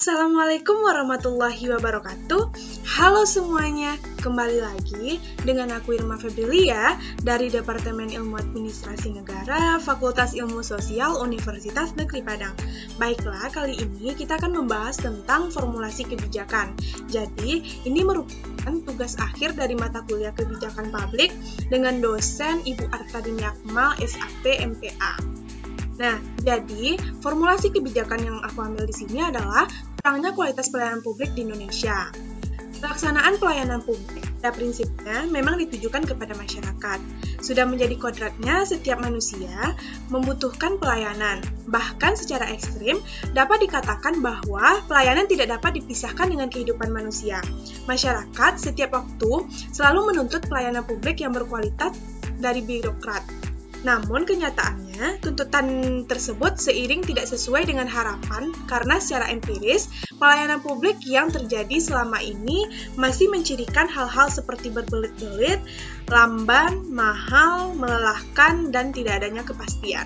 Assalamualaikum warahmatullahi wabarakatuh. Halo semuanya, kembali lagi dengan aku Irma Febrilia dari Departemen Ilmu Administrasi Negara, Fakultas Ilmu Sosial Universitas Negeri Padang. Baiklah, kali ini kita akan membahas tentang formulasi kebijakan. Jadi, ini merupakan tugas akhir dari mata kuliah kebijakan publik dengan dosen Ibu Artadini Akmal, SAP MPA. Nah, jadi formulasi kebijakan yang aku ambil di sini adalah kurangnya kualitas pelayanan publik di Indonesia. Pelaksanaan pelayanan publik pada prinsipnya memang ditujukan kepada masyarakat. Sudah menjadi kodratnya setiap manusia membutuhkan pelayanan. Bahkan secara ekstrim dapat dikatakan bahwa pelayanan tidak dapat dipisahkan dengan kehidupan manusia. Masyarakat setiap waktu selalu menuntut pelayanan publik yang berkualitas dari birokrat. Namun kenyataannya, tuntutan tersebut seiring tidak sesuai dengan harapan karena secara empiris, pelayanan publik yang terjadi selama ini masih mencirikan hal-hal seperti berbelit-belit, lamban, mahal, melelahkan, dan tidak adanya kepastian.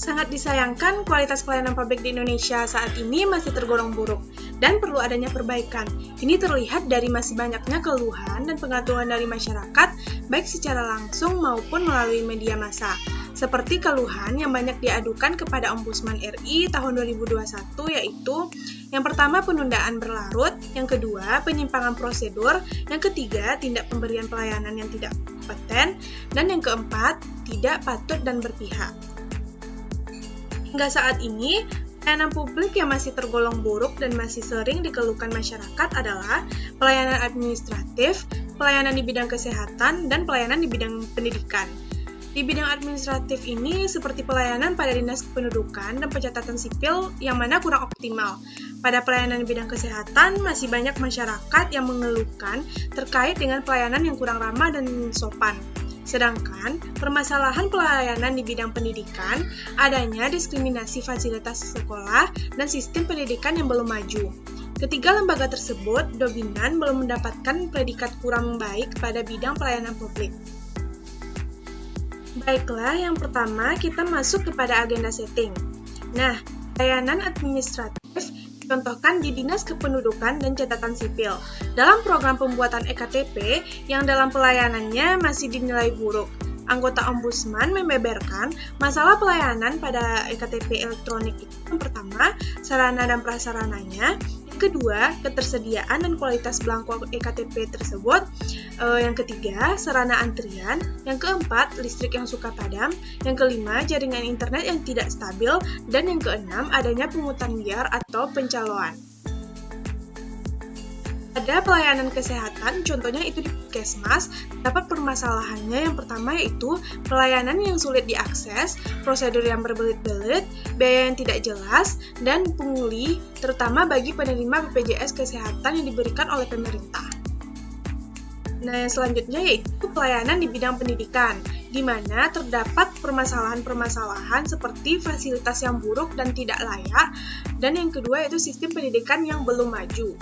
Sangat disayangkan kualitas pelayanan publik di Indonesia saat ini masih tergolong buruk dan perlu adanya perbaikan. Ini terlihat dari masih banyaknya keluhan dan pengaduan dari masyarakat baik secara langsung maupun melalui media massa. Seperti keluhan yang banyak diadukan kepada Ombudsman RI tahun 2021 yaitu yang pertama penundaan berlarut, yang kedua penyimpangan prosedur, yang ketiga tindak pemberian pelayanan yang tidak kompeten, dan yang keempat tidak patut dan berpihak. Hingga saat ini, pelayanan publik yang masih tergolong buruk dan masih sering dikeluhkan masyarakat adalah pelayanan administratif, pelayanan di bidang kesehatan, dan pelayanan di bidang pendidikan. Di bidang administratif ini seperti pelayanan pada Dinas Kependudukan dan Pencatatan Sipil yang mana kurang optimal. Pada pelayanan di bidang kesehatan, masih banyak masyarakat yang mengeluhkan terkait dengan pelayanan yang kurang ramah dan sopan. Sedangkan, permasalahan pelayanan di bidang pendidikan, adanya diskriminasi fasilitas sekolah dan sistem pendidikan yang belum maju. Ketiga lembaga tersebut dominan belum mendapatkan predikat kurang baik pada bidang pelayanan publik. Baiklah, yang pertama kita masuk kepada agenda setting. Nah, pelayanan administratif contohkan di Dinas Kependudukan dan Catatan Sipil. Dalam program pembuatan EKTP yang dalam pelayanannya masih dinilai buruk, anggota Ombudsman membeberkan masalah pelayanan pada EKTP elektronik itu yang pertama, sarana dan prasarananya, yang kedua, ketersediaan dan kualitas belangko EKTP tersebut, yang ketiga, sarana antrian, yang keempat, listrik yang suka padam, yang kelima, jaringan internet yang tidak stabil, dan yang keenam, adanya pungutan liar atau pencaloan. Pada pelayanan kesehatan, contohnya itu di puskesmas, dapat permasalahannya yang pertama yaitu pelayanan yang sulit diakses, prosedur yang berbelit-belit, biaya yang tidak jelas, dan pungli, terutama bagi penerima BPJS Kesehatan yang diberikan oleh pemerintah. Nah, yang selanjutnya yaitu pelayanan di bidang pendidikan, di mana terdapat permasalahan-permasalahan seperti fasilitas yang buruk dan tidak layak, dan yang kedua yaitu sistem pendidikan yang belum maju.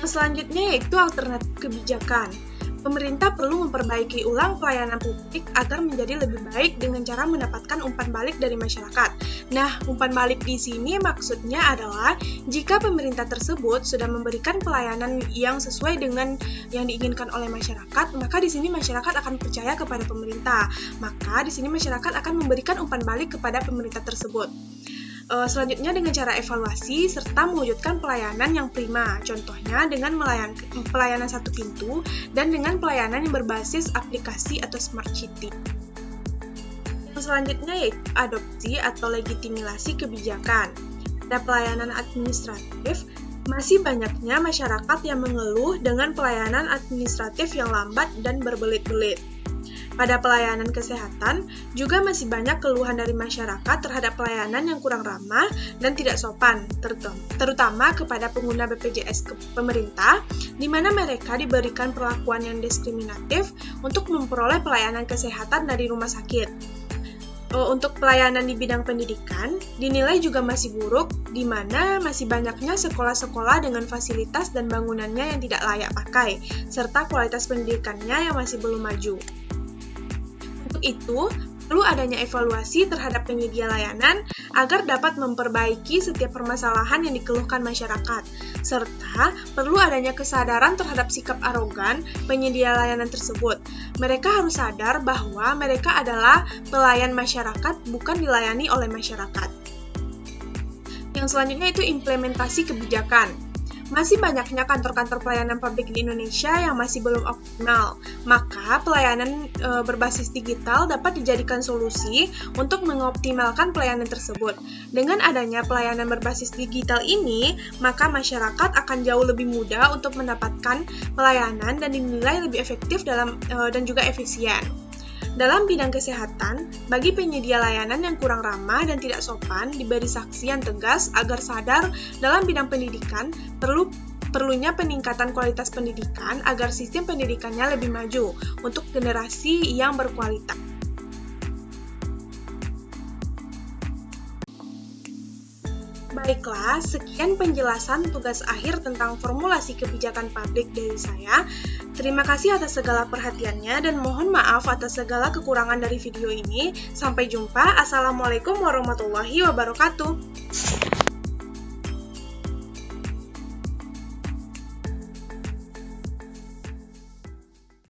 Yang selanjutnya yaitu alternatif kebijakan. Pemerintah perlu memperbaiki ulang pelayanan publik agar menjadi lebih baik dengan cara mendapatkan umpan balik dari masyarakat. Nah, umpan balik di sini maksudnya adalah jika pemerintah tersebut sudah memberikan pelayanan yang sesuai dengan yang diinginkan oleh masyarakat, maka di sini masyarakat akan percaya kepada pemerintah. Maka di sini masyarakat akan memberikan umpan balik kepada pemerintah tersebut. Selanjutnya dengan cara evaluasi serta mewujudkan pelayanan yang prima, contohnya dengan pelayanan satu pintu dan dengan pelayanan yang berbasis aplikasi atau smart city. Yang selanjutnya yaitu adopsi atau legitimasi kebijakan. Pada pelayanan administratif, masih banyaknya masyarakat yang mengeluh dengan pelayanan administratif yang lambat dan berbelit-belit. Pada pelayanan kesehatan, juga masih banyak keluhan dari masyarakat terhadap pelayanan yang kurang ramah dan tidak sopan, terutama kepada pengguna BPJS pemerintah, di mana mereka diberikan perlakuan yang diskriminatif untuk memperoleh pelayanan kesehatan dari rumah sakit. untuk pelayanan di bidang pendidikan dinilai juga masih buruk, di mana masih banyaknya sekolah-sekolah dengan fasilitas dan bangunannya yang tidak layak pakai, serta kualitas pendidikannya yang masih belum maju. Untuk itu, perlu adanya evaluasi terhadap penyedia layanan agar dapat memperbaiki setiap permasalahan yang dikeluhkan masyarakat, serta perlu adanya kesadaran terhadap sikap arogan penyedia layanan tersebut. Mereka harus sadar bahwa mereka adalah pelayan masyarakat, bukan dilayani oleh masyarakat. Yang selanjutnya itu implementasi kebijakan. Masih banyaknya kantor-kantor pelayanan publik di Indonesia yang masih belum optimal, maka pelayanan berbasis digital dapat dijadikan solusi untuk mengoptimalkan pelayanan tersebut. Dengan adanya pelayanan berbasis digital ini, maka masyarakat akan jauh lebih mudah untuk mendapatkan pelayanan dan dinilai lebih efektif dan juga efisien. Dalam bidang kesehatan, bagi penyedia layanan yang kurang ramah dan tidak sopan, diberi sanksi yang tegas agar sadar dalam bidang pendidikan perlunya peningkatan kualitas pendidikan agar sistem pendidikannya lebih maju untuk generasi yang berkualitas. Baiklah, sekian penjelasan tugas akhir tentang formulasi kebijakan publik dari saya. Terima kasih atas segala perhatiannya dan mohon maaf atas segala kekurangan dari video ini. Sampai jumpa. Assalamualaikum warahmatullahi wabarakatuh.